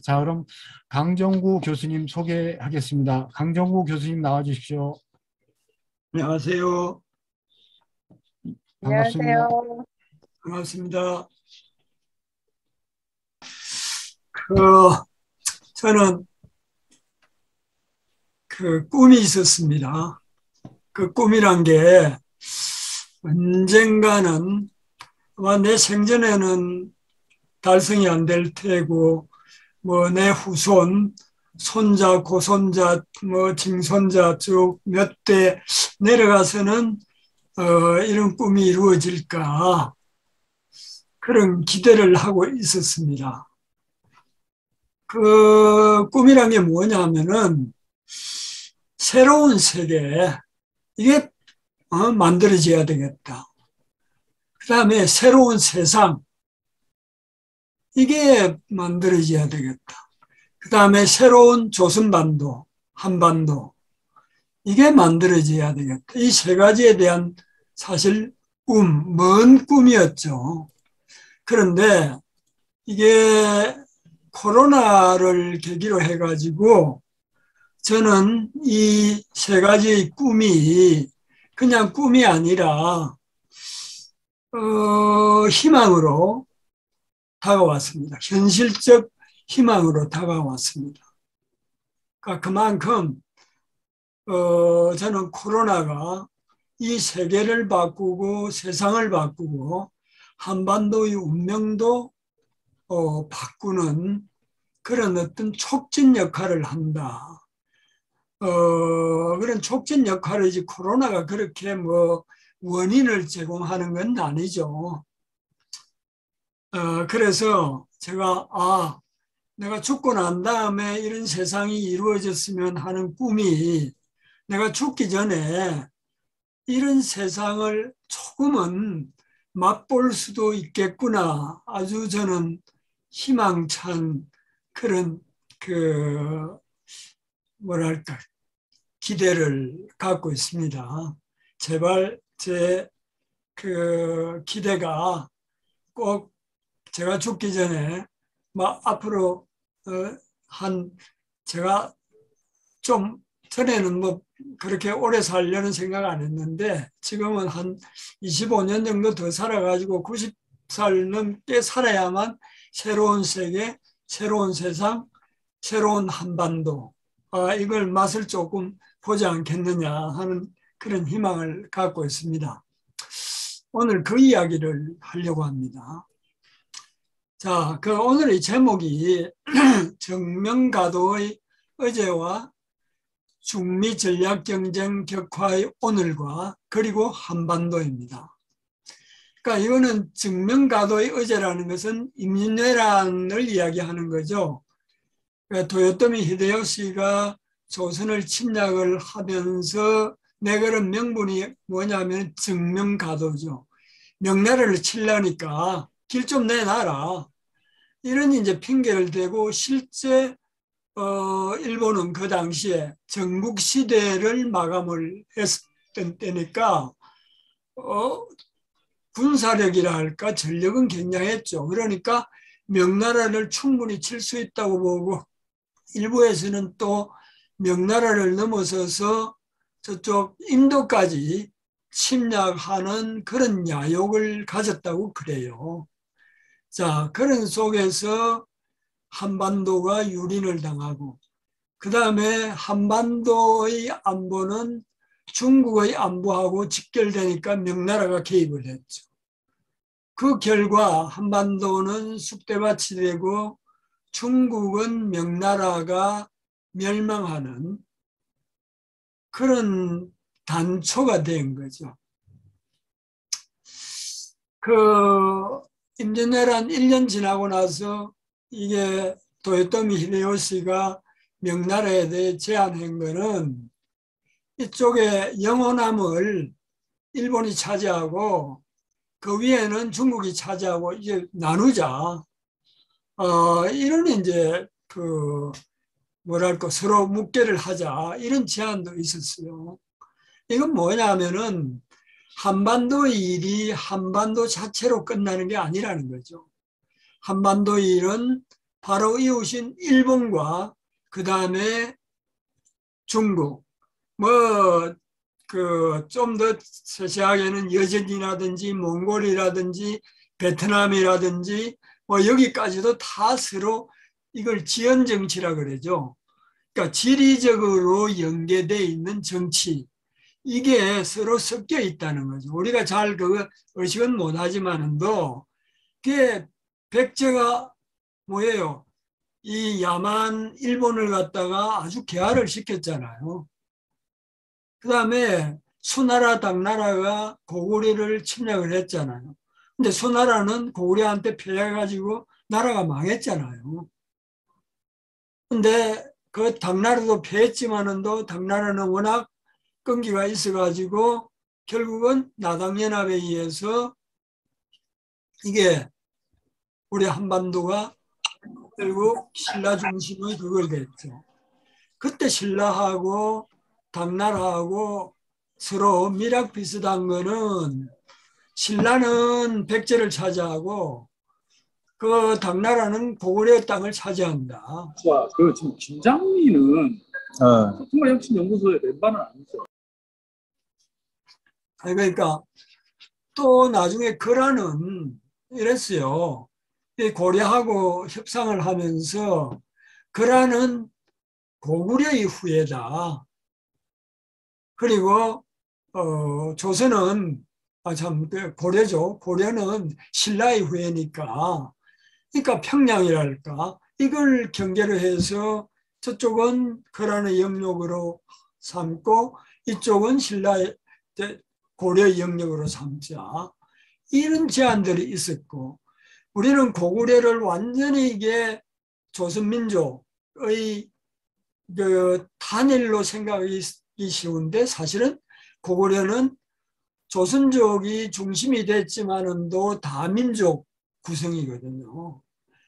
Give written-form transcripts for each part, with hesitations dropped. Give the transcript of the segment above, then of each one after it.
자, 그럼 강정구 교수님 소개하겠습니다. 강정구 교수님 나와 주십시오. 안녕하세요. 반갑습니다. 안녕하세요. 반갑습니다. 그, 저는 꿈이 있었습니다. 그 꿈이란 게 언젠가는 아마 내 생전에는 달성이 안 될 테고, 뭐 내 후손, 손자, 고손자, 뭐 증손자 쭉 몇 대 내려가서는 이런 꿈이 이루어질까 그런 기대를 하고 있었습니다. 그 꿈이란 게 뭐냐면은 새로운 세계 이게 만들어져야 되겠다. 그 다음에 새로운 세상 이게 만들어져야 되겠다. 그 다음에 새로운 조선반도, 한반도 이게 만들어져야 되겠다. 이 세 가지에 대한 사실 먼 꿈이었죠. 그런데 이게 코로나를 계기로 해가지고 저는 이 세 가지의 꿈이 그냥 꿈이 아니라 희망으로 다가왔습니다. 현실적 희망으로 다가왔습니다. 그러니까 그만큼 저는 코로나가 이 세계를 바꾸고 세상을 바꾸고 한반도의 운명도 바꾸는 그런 어떤 촉진 역할을 한다. 그런 촉진 역할이지 코로나가 그렇게 뭐 원인을 제공하는 건 아니죠. 그래서 제가 내가 죽고 난 다음에 이런 세상이 이루어졌으면 하는 꿈이 내가 죽기 전에 이런 세상을 조금은 맛볼 수도 있겠구나. 아주 저는 희망찬 그런 뭐랄까 기대를 갖고 있습니다. 제발 제 기대가 꼭 제가 죽기 전에 막 앞으로 제가 좀 전에는 뭐 그렇게 오래 살려는 생각 안 했는데 지금은 한 25년 정도 더 살아가지고 90살 넘게 살아야만 새로운 세계, 새로운 세상, 새로운 한반도 이걸 맛을 조금 보지 않겠느냐 하는 그런 희망을 갖고 있습니다. 오늘 그 이야기를 하려고 합니다. 자, 오늘의 제목이 정명가도의 어제와 중미 전략경쟁 격화의 오늘과 그리고 한반도입니다. 그러니까 이거는 정명가도의 어제라는 것은 임진왜란을 이야기하는 거죠. 그러니까 도요토미 히데요시가 조선을 침략을 하면서 내걸은 명분이 뭐냐면 정명가도죠. 명나라를 치려니까 길 좀 내놔라. 이런 이제 핑계를 대고 실제 일본은 그 당시에 전국 시대를 마감을 했던 때니까 군사력이라 할까 전력은 굉장했죠. 그러니까 명나라를 충분히 칠 수 있다고 보고 일부에서는 또 명나라를 넘어서서 저쪽 인도까지 침략하는 그런 야욕을 가졌다고 그래요. 자, 그런 속에서 한반도가 유린을 당하고 그 다음에 한반도의 안보는 중국의 안보하고 직결되니까 명나라가 개입을 했죠. 그 결과 한반도는 쑥대밭이 되고 중국은 명나라가 멸망하는 그런 단초가 된 거죠. 임진왜란 1년 지나고 나서 이게 도요토미 히데요시가 명나라에 대해 제안한 거는 이쪽에 영호남을 일본이 차지하고 그 위에는 중국이 차지하고 이제 나누자. 이런 이제 뭐랄까 서로 묵계를 하자 이런 제안도 있었어요. 이건 뭐냐면은 한반도의 일이 한반도 자체로 끝나는 게 아니라는 거죠. 한반도 일은 바로 이웃인 일본과 그 다음에 중국, 뭐 그 좀 더 세세하게는 여전이라든지 몽골이라든지 베트남이라든지 뭐 여기까지도 다 서로 이걸 지연 정치라 그러죠. 그러니까 지리적으로 연계되어 있는 정치, 이게 서로 섞여 있다는 거죠. 우리가 잘 그거 의식은 못하지만도 그게 백제가 뭐예요? 이 야만 일본을 갖다가 아주 개화를 시켰잖아요. 그 다음에 수나라 당나라가 고구려를 침략을 했잖아요. 근데 수나라는 고구려한테 패해가지고 나라가 망했잖아요. 근데 그 당나라도 패했지만은도 당나라는 워낙 끈기가 있어가지고 결국은 나당연합에 의해서 이게 우리 한반도가 결국 신라 중심의 그걸 됐죠. 그때 신라하고 당나라하고 서로 밀약 비슷한 거는 신라는 백제를 차지하고 그 당나라는 고구려 땅을 차지한다. 와, 그 지금 김장미는 통일혁신연구소의 멤버는 아니죠? 그러니까 또 나중에 거란은 이랬어요. 고려하고 협상을 하면서 거란은 고구려의 후예다. 그리고 조선은 고려죠. 고려는 신라의 후예니까. 그러니까 평양이랄까. 이걸 경계로 해서 저쪽은 거란의 영역으로 삼고 이쪽은 신라의 고려의 영역으로 삼자. 이런 제안들이 있었고 우리는 고구려를 완전히 이게 조선민족의 그 단일로 생각하기 쉬운데 사실은 고구려는 조선족이 중심이 됐지만은도 다민족 구성이거든요.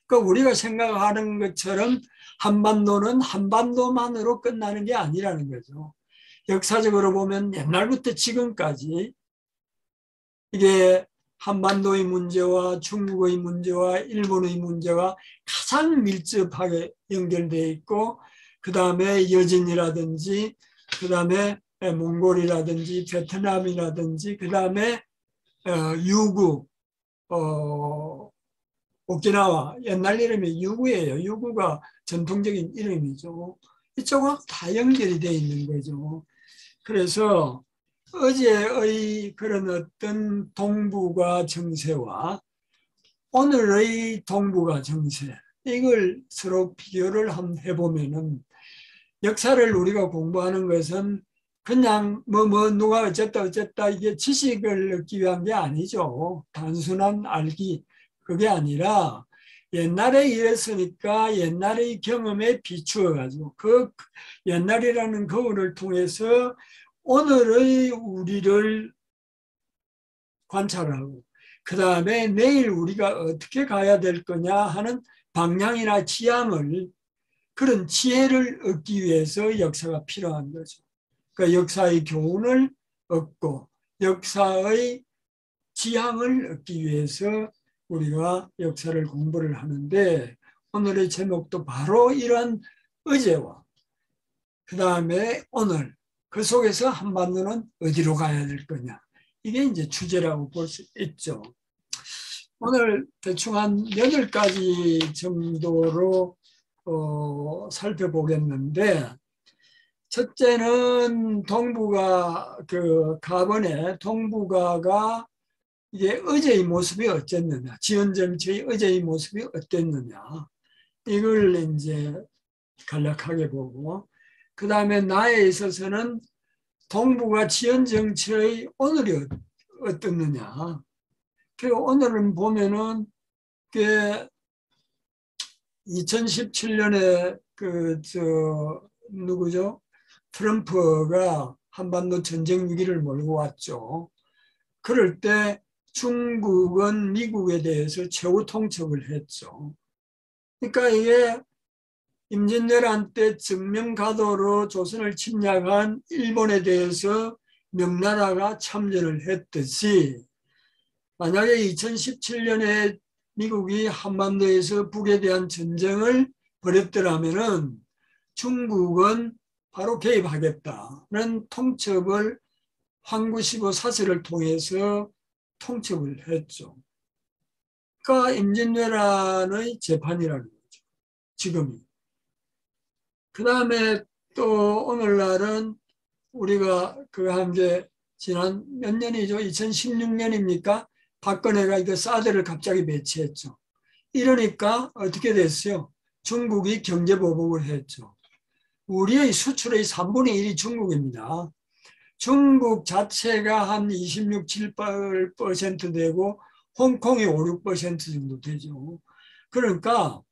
그러니까 우리가 생각하는 것처럼 한반도는 한반도만으로 끝나는 게 아니라는 거죠. 역사적으로 보면 옛날부터 지금까지 이게 한반도의 문제와 중국의 문제와 일본의 문제가 가장 밀접하게 연결되어 있고 그 다음에 여진이라든지 그 다음에 몽골이라든지 베트남이라든지 그 다음에 유구 오키나와 옛날 이름이 유구예요. 유구가 전통적인 이름이죠. 이쪽은 다 연결이 되어 있는 거죠. 그래서 어제의 그런 어떤 동북아 정세와 오늘의 동북아 정세 이걸 서로 비교를 한번 해보면은 역사를 우리가 공부하는 것은 그냥 누가 어쨌다 이게 지식을 얻기 위한 게 아니죠. 단순한 알기 그게 아니라 옛날에 이랬으니까 옛날의 경험에 비추어 가지고 그 옛날이라는 거울을 통해서 오늘의 우리를 관찰하고 그 다음에 내일 우리가 어떻게 가야 될 거냐 하는 방향이나 지향을 그런 지혜를 얻기 위해서 역사가 필요한 거죠. 그러니까 역사의 교훈을 얻고 역사의 지향을 얻기 위해서 우리가 역사를 공부를 하는데 오늘의 제목도 바로 이런 어제와 그 다음에 오늘 그 속에서 한반도는 어디로 가야 될 거냐 이게 이제 주제라고 볼 수 있죠. 오늘 대충 한 8가지 정도로 살펴보겠는데 첫째는 동북아 그 가번에 동북아가 이게 어제의 모습이 어땠느냐 지원 정치의 어제의 모습이 어땠느냐 이걸 이제 간략하게 보고 그 다음에 나에 있어서는 동북아 지원 정치의 오늘이 어떻느냐 그리고 오늘은 보면은 그 2017년에 누구죠? 트럼프가 한반도 전쟁 위기를 몰고 왔죠. 그럴 때 중국은 미국에 대해서 최후 통첩을 했죠. 그러니까 이게 임진왜란 때 정명가도로 조선을 침략한 일본에 대해서 명나라가 참전을 했듯이 만약에 2017년에 미국이 한반도에서 북에 대한 전쟁을 벌였더라면은 중국은 바로 개입하겠다는 통첩을 황구 15사설을 통해서 통첩을 했죠. 그러니까 임진왜란의 재판이라는 거죠. 지금이. 그 다음에 또 오늘날은 우리가 그거 한 게 지난 몇 년이죠? 2016년입니까? 박근혜가 이거 사드를 갑자기 배치했죠. 이러니까 어떻게 됐어요? 중국이 경제보복을 했죠. 우리의 수출의 3분의 1이 중국입니다. 중국 자체가 한 26, 7% 되고 홍콩이 5, 6% 정도 되죠. 그러니까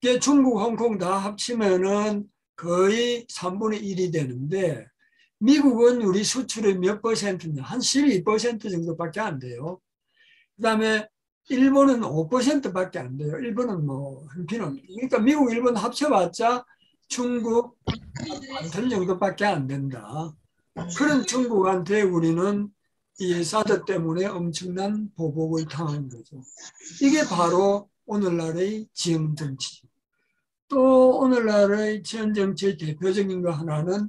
이게 중국, 홍콩 다 합치면은 거의 3분의 1이 되는데 미국은 우리 수출의 몇 퍼센트냐? 한 12% 정도밖에 안 돼요. 그 다음에 일본은 5%밖에 안 돼요. 일본은 뭐 한피는 그러니까 미국, 일본 합쳐봤자 중국 반턴 정도밖에 안 된다. 그런 중국한테 우리는 이 사드 때문에 엄청난 보복을 당한 거죠. 이게 바로 오늘날의 지형 정치죠. 또 오늘날의 지형 정치의 대표적인 거 하나는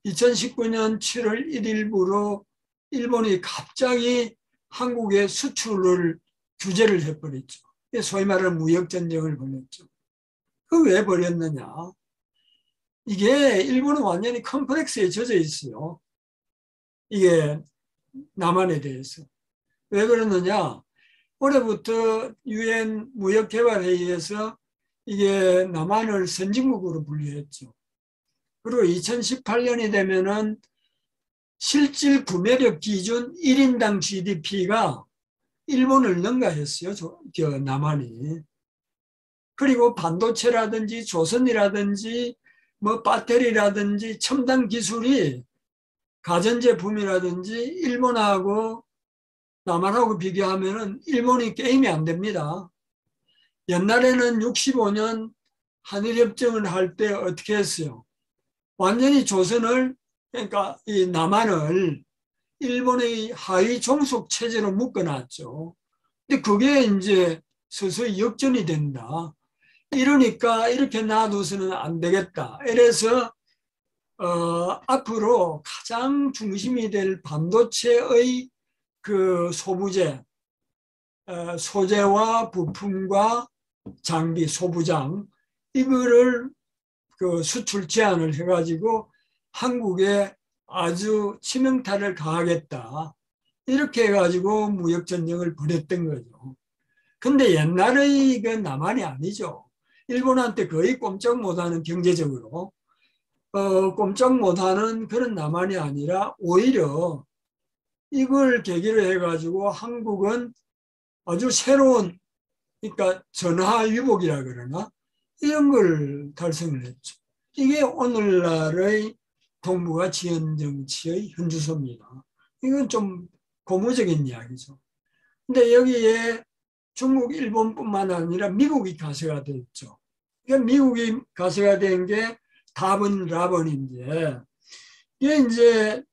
2019년 7월 1일부로 일본이 갑자기 한국의 수출을 규제를 해버렸죠. 소위 말하는 무역전쟁을 벌였죠. 그 왜 벌였느냐? 이게 일본은 완전히 컴플렉스에 젖어 있어요. 이게 남한에 대해서. 왜 그러느냐? 올해부터 UN 무역개발회의에서 이게 남한을 선진국으로 분류했죠. 그리고 2018년이 되면은 실질 구매력 기준 1인당 GDP가 일본을 능가했어요. 남한이. 그리고 반도체라든지 조선이라든지 뭐 배터리라든지 첨단 기술이 가전제품이라든지 일본하고 남한하고 비교하면은 일본이 게임이 안 됩니다. 옛날에는 65년 한일협정을 할 때 어떻게 했어요? 완전히 조선을 그러니까 이 남한을 일본의 하위 종속 체제로 묶어놨죠. 근데 그게 이제 서서히 역전이 된다. 이러니까 이렇게 놔둬서는 안 되겠다. 이래서 앞으로 가장 중심이 될 반도체의 그 소부재, 소재와 부품과 장비, 소부장 이거를 그 수출 제한을 해가지고 한국에 아주 치명타를 가하겠다. 이렇게 해가지고 무역전쟁을 벌였던 거죠. 근데 옛날의 그 남한이 아니죠. 일본한테 거의 꼼짝 못하는 경제적으로 꼼짝 못하는 그런 남한이 아니라 오히려 이걸 계기로 해가지고 한국은 아주 새로운 그러니까 전화위복이라 그러나 이런 걸 달성을 했죠. 이게 오늘날의 동북아 지형정치의 현주소입니다. 이건 좀 고무적인 이야기죠. 근데 여기에 중국, 일본뿐만 아니라 미국이 가세가 됐죠. 그러니까 미국이 가세가 된 게 답은 라번인데 이게 이제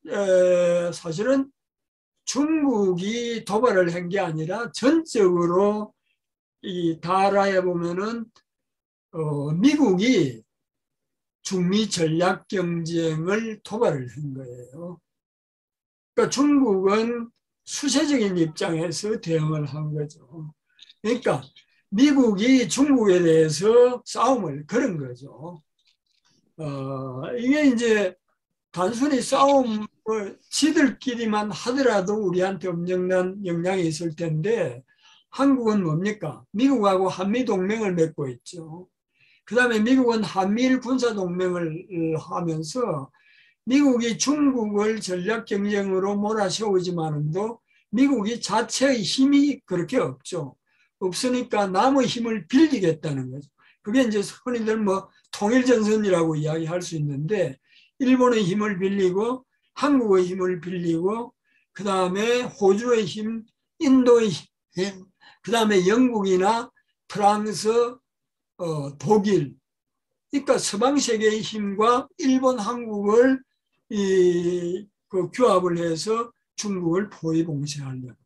사실은 중국이 도발을 한 게 아니라 전적으로 이 다라에 보면은 미국이 중미 전략 경쟁을 도발을 한 거예요. 그러니까 중국은 수세적인 입장에서 대응을 한 거죠. 그러니까 미국이 중국에 대해서 싸움을 걸은 거죠. 이게 이제 단순히 싸움을 지들끼리만 하더라도 우리한테 엄청난 영향이 있을 텐데 한국은 뭡니까? 미국하고 한미동맹을 맺고 있죠. 그 다음에 미국은 한미일 군사동맹을 하면서 미국이 중국을 전략경쟁으로 몰아세우지만도 미국이 자체의 힘이 그렇게 없죠. 없으니까 남의 힘을 빌리겠다는 거죠. 그게 이제 흔히들 뭐 통일전선이라고 이야기할 수 있는데 일본의 힘을 빌리고 한국의 힘을 빌리고 그 다음에 호주의 힘, 인도의 힘, 그 다음에 영국이나 프랑스, 독일 그러니까 서방 세계의 힘과 일본, 한국을 그 규합을 해서 중국을 포위봉쇄하려고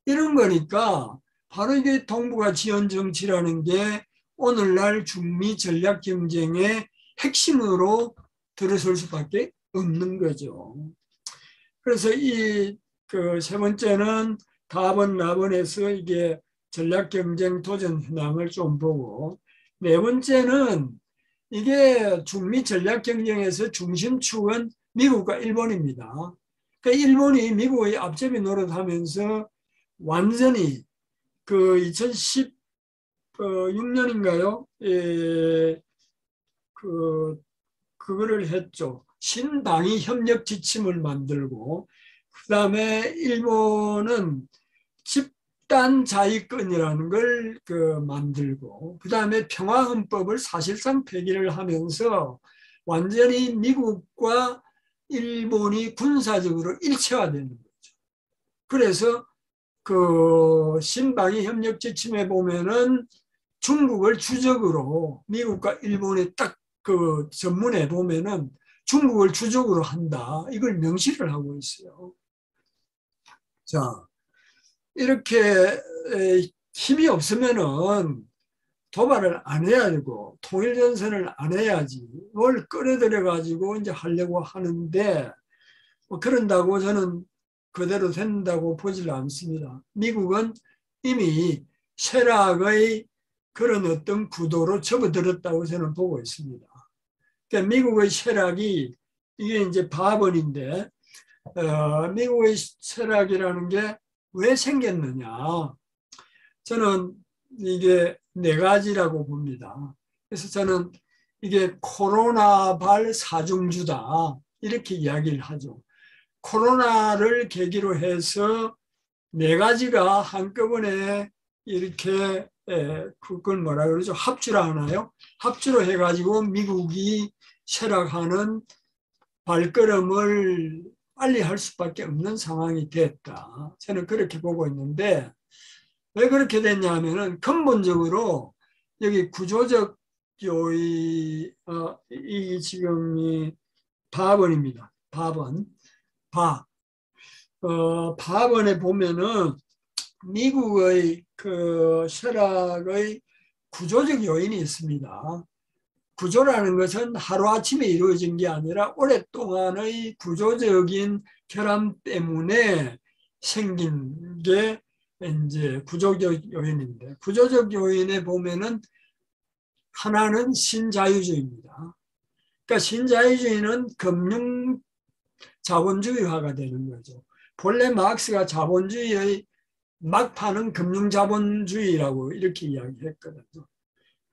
이런 거니까 바로 이게 동북아 지원 정치라는 게 오늘날 중미 전략 경쟁의 핵심으로 들어설 수밖에 없는 거죠. 그래서 이 그 세 번째는 가번 나번에서 이게 전략 경쟁 도전 현황을 좀 보고, 네 번째는 이게 중미 전략 경쟁에서 중심축은 미국과 일본입니다. 그러니까 일본이 미국의 앞제비 노릇하면서 완전히 그 2016년인가요? 예, 그거를 했죠. 신방위 협력 지침을 만들고, 그 다음에 일본은 집단 자위권이라는 걸 만들고, 그 다음에 평화헌법을 사실상 폐기를 하면서 완전히 미국과 일본이 군사적으로 일체화되는 거죠. 그래서 그 신방위 협력 지침에 보면은 중국을 주적으로, 미국과 일본의 딱 그 전문에 보면은 중국을 주적으로 한다, 이걸 명시를 하고 있어요. 자, 이렇게 힘이 없으면은 도발을 안 해야 되고 통일전선을 안 해야지 뭘 끌어들여 가지고 이제 하려고 하는데, 뭐 그런다고 저는 그대로 된다고 보질 않습니다. 미국은 이미 쇠락의 그런 어떤 구도로 접어들었다고 저는 보고 있습니다. 그러니까 미국의 쇠락이 이게 이제 바본인데, 미국의 쇠락이라는 게 왜 생겼느냐? 저는 이게 네 가지라고 봅니다. 그래서 저는 이게 코로나발 사중주다, 이렇게 이야기를 하죠. 코로나를 계기로 해서 네 가지가 한꺼번에 이렇게 그걸 뭐라 그러죠? 합주라 하나요? 합주로 해가지고 미국이 쇠락하는 발걸음을 빨리 할 수밖에 없는 상황이 됐다. 저는 그렇게 보고 있는데, 왜 그렇게 됐냐 하면은 근본적으로 여기 구조적 요이, 이 지금 이 바본입니다. 바본. 바본에 보면은 미국의 그 쇠락의 구조적 요인이 있습니다. 구조라는 것은 하루아침에 이루어진 게 아니라 오랫동안의 구조적인 결함 때문에 생긴 게 이제 구조적 요인인데, 구조적 요인에 보면은 하나는 신자유주의입니다. 그러니까 신자유주의는 금융 자본주의화가 되는 거죠. 본래 마크스가 자본주의의 막판은 금융자본주의라고 이렇게 이야기했거든요.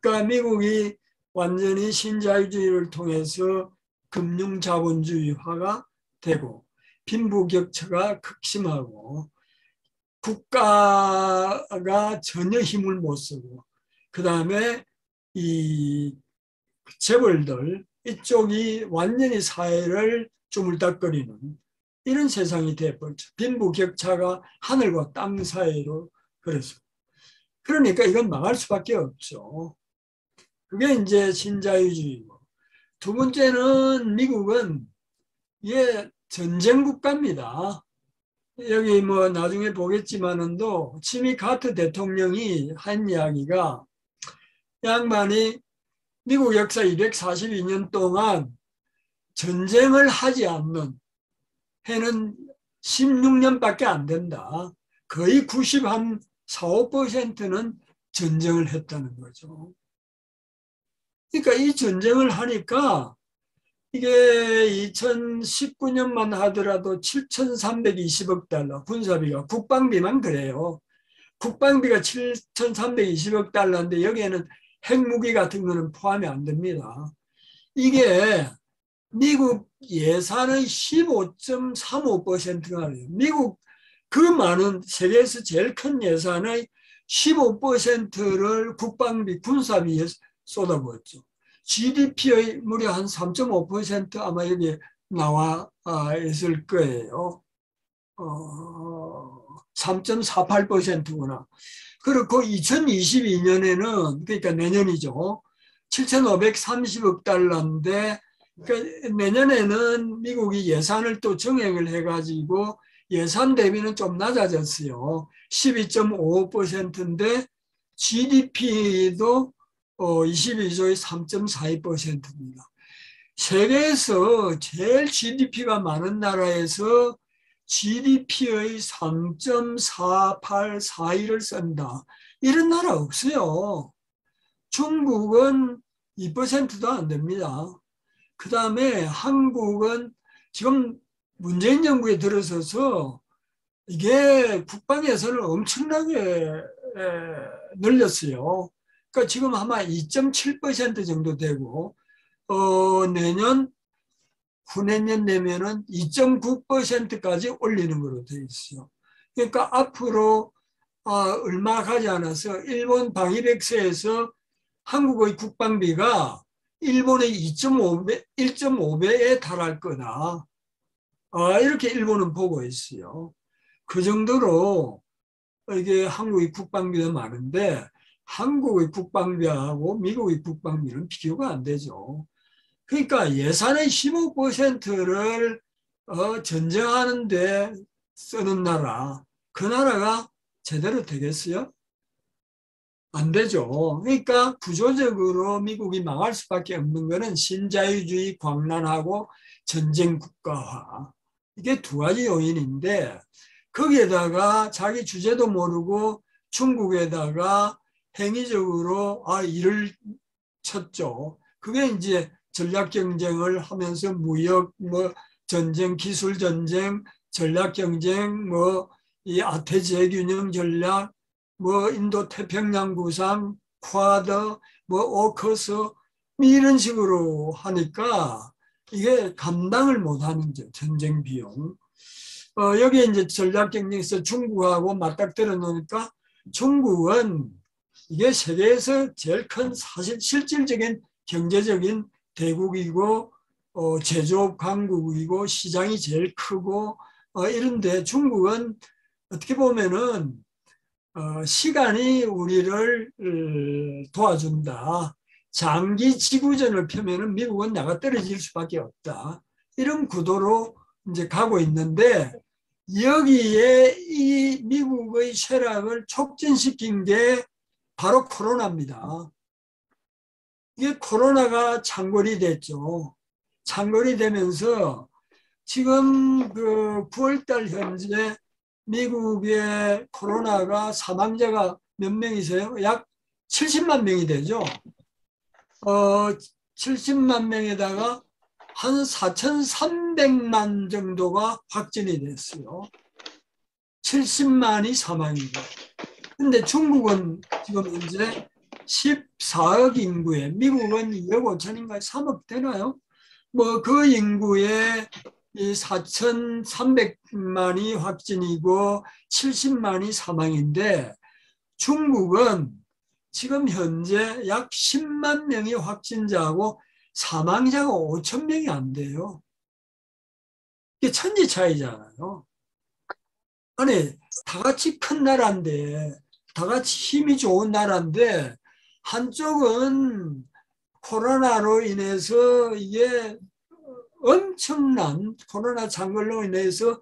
그러니까 미국이 완전히 신자유주의를 통해서 금융자본주의화가 되고 빈부격차가 극심하고 국가가 전혀 힘을 못 쓰고, 그 다음에 이 재벌들 이쪽이 완전히 사회를 주물딱거리는 이런 세상이 되어버렸죠. 빈부격차가 하늘과 땅 사이로. 그래서 그러니까 이건 망할 수밖에 없죠. 그게 이제 신자유주의고, 두 번째는 미국은 이게 전쟁 국가입니다. 여기 뭐 나중에 보겠지만은도 지미 카터 대통령이 한 이야기가, 양반이 미국 역사 242년 동안 전쟁을 하지 않는 해는 16년밖에 안 된다. 거의 94, 5%는 전쟁을 했다는 거죠. 그러니까 이 전쟁을 하니까 이게 2019년만 하더라도 7,320억 달러 군사비가, 국방비만 그래요. 국방비가 7,320억 달러인데 여기에는 핵무기 같은 거는 포함이 안 됩니다. 이게 미국 예산의 15.35%가 돼요. 미국 그 많은 세계에서 제일 큰 예산의 15%를 국방비, 군사비에 쏟아부었죠. GDP의 무려 한 3.5% 아마 여기 나와 있을 거예요. 3.48%구나. 그리고 2022년에는, 그러니까 내년이죠. 7,530억 달러인데, 그러니까 내년에는 미국이 예산을 또 정액을 해가지고 예산 대비는 좀 낮아졌어요. 12.55%인데 GDP도 22조의 3.42%입니다. 세계에서 제일 GDP가 많은 나라에서 GDP의 3.4841을 쓴다. 이런 나라 없어요. 중국은 2%도 안 됩니다. 그 다음에 한국은 지금 문재인 정부에 들어서서 이게 국방 예산을 엄청나게 늘렸어요. 그러니까 지금 아마 2.7% 정도 되고 내년 후내년 되면은 2.9%까지 올리는 걸로 되어 있어요. 그러니까 앞으로 얼마 가지 않아서 일본 방위백서에서 한국의 국방비가 일본의 1.5배에 달할 거다. 이렇게 일본은 보고 있어요. 그 정도로 이게 한국의 국방비가 많은데 한국의 국방비하고 미국의 국방비는 비교가 안 되죠. 그러니까 예산의 15%를 전쟁하는 데 쓰는 나라, 그 나라가 제대로 되겠어요? 안 되죠. 그러니까 구조적으로 미국이 망할 수밖에 없는 것은 신자유주의 광란하고 전쟁 국가화. 이게 두 가지 요인인데 거기에다가 자기 주제도 모르고 중국에다가 행위적으로 일을 쳤죠. 그게 이제 전략 경쟁을 하면서 무역, 전쟁, 기술 전쟁, 전략 경쟁, 이 아태 재균형 전략, 인도 태평양 구상, 쿼드, 오커스 이런 식으로 하니까 이게 감당을 못하는 전쟁 비용. 여기에 이제 전략 경쟁에서 중국하고 맞닥뜨려 놓으니까 중국은 이게 세계에서 제일 큰 사실 실질적인 경제적인 대국이고 제조업 강국이고 시장이 제일 크고 이런데 중국은 어떻게 보면은 시간이 우리를 도와준다. 장기 지구전을 펴면은 미국은 나가 떨어질 수밖에 없다. 이런 구도로 이제 가고 있는데 여기에 이 미국의 쇠락을 촉진시킨 게 바로 코로나입니다. 이게 코로나가 창궐이 됐죠. 창궐이 되면서 지금 그 9월달 현재 미국의 코로나가 사망자가 몇 명이세요? 약 70만 명이 되죠. 70만 명에다가 한 4,300만 정도가 확진이 됐어요. 70만이 사망이고. 근데 중국은 지금 현재 14억 인구에 미국은 2억 5천인가 3억 되나요? 그 인구에 이 4,300만이 확진이고 70만이 사망인데 중국은 지금 현재 약 10만 명이 확진자하고 사망자가 5천 명이 안 돼요. 이게 천지 차이잖아요. 아니, 다 같이 큰 나라인데, 다 같이 힘이 좋은 나라인데, 한쪽은 코로나로 인해서 이게 엄청난, 코로나 창궐로 인해서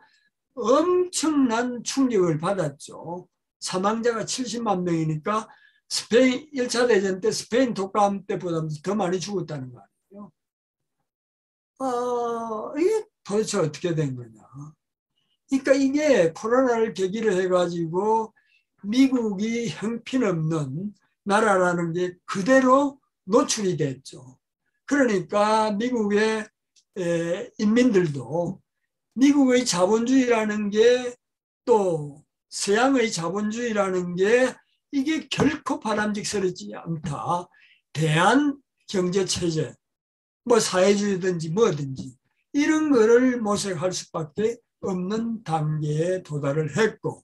엄청난 충격을 받았죠. 사망자가 70만 명이니까 스페인 1차 대전 때 스페인 독감 때보다 더 많이 죽었다는 거 아니에요. 이게 도대체 어떻게 된 거냐. 그러니까 이게 코로나를 계기로 해가지고 미국이 형편없는 나라라는 게 그대로 노출이 됐죠. 그러니까 미국의 인민들도 미국의 자본주의라는 게 또 서양의 자본주의라는 게 이게 결코 바람직스럽지 않다. 대한 경제체제, 사회주의든지 뭐든지 이런 거를 모색할 수밖에 없는 단계에 도달을 했고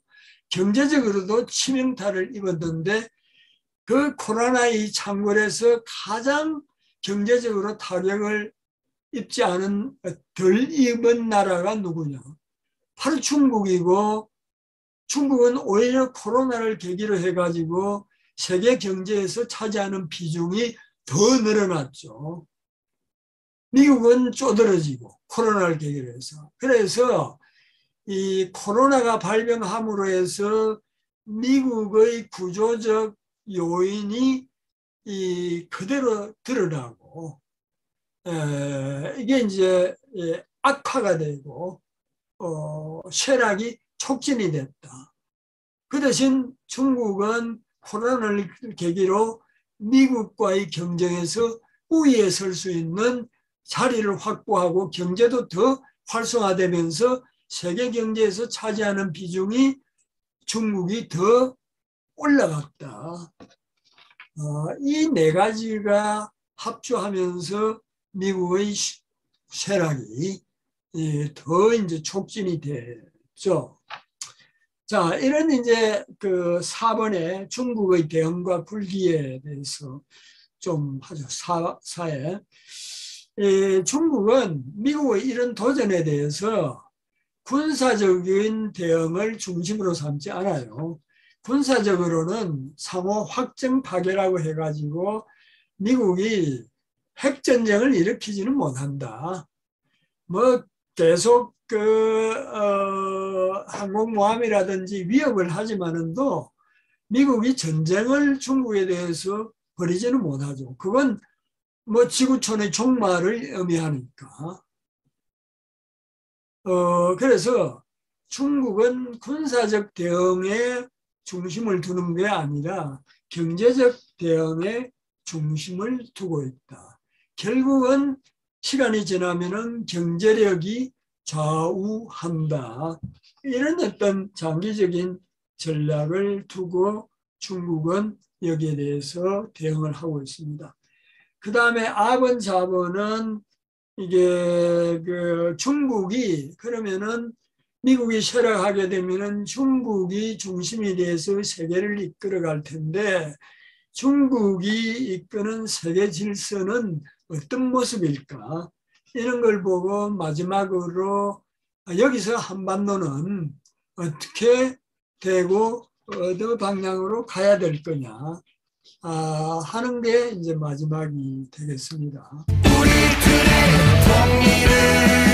경제적으로도 치명타를 입었는데 그 코로나의 창궐에서 가장 경제적으로 타격을 입지 않은 덜 입은 나라가 누구냐? 바로 중국이고 중국은 오히려 코로나를 계기로 해가지고 세계 경제에서 차지하는 비중이 더 늘어났죠. 미국은 쪼들어지고 코로나를 계기로 해서. 그래서 이 코로나가 발병함으로 해서 미국의 구조적 요인이 그대로 드러나고 이게 이제 악화가 되고 쇠락이 촉진이 됐다. 그 대신 중국은 코로나를 계기로 미국과의 경쟁에서 우위에 설 수 있는 자리를 확보하고 경제도 더 활성화되면서 세계 경제에서 차지하는 비중이 중국이 더 올라갔다. 이 네 가지가 합주하면서 미국의 쇠락이 더 이제 촉진이 됐죠. 자, 이런 이제 그 4번의 중국의 대응과 불기에 대해서 좀 하죠. 4에. 중국은 미국의 이런 도전에 대해서 군사적인 대응을 중심으로 삼지 않아요. 군사적으로는 상호 확정 파괴라고 해가지고 미국이 핵전쟁을 일으키지는 못한다. 뭐 계속 항공모함이라든지 위협을 하지만은도 미국이 전쟁을 중국에 대해서 벌이지는 못하죠. 그건 뭐 지구촌의 종말을 의미하니까. 그래서 중국은 군사적 대응에 중심을 두는 게 아니라 경제적 대응에 중심을 두고 있다. 결국은 시간이 지나면은 경제력이 좌우한다. 이런 어떤 장기적인 전략을 두고 중국은 여기에 대해서 대응을 하고 있습니다. 그 다음에 R번, 4번은 이게 중국이 그러면은 미국이 쇠락하게 되면은 중국이 중심이 돼서 세계를 이끌어갈 텐데 중국이 이끄는 세계 질서는 어떤 모습일까? 이런 걸 보고 마지막으로 여기서 한반도는 어떻게 되고 어느 방향으로 가야 될 거냐 하는 게 이제 마지막이 되겠습니다. 우리들의 통일을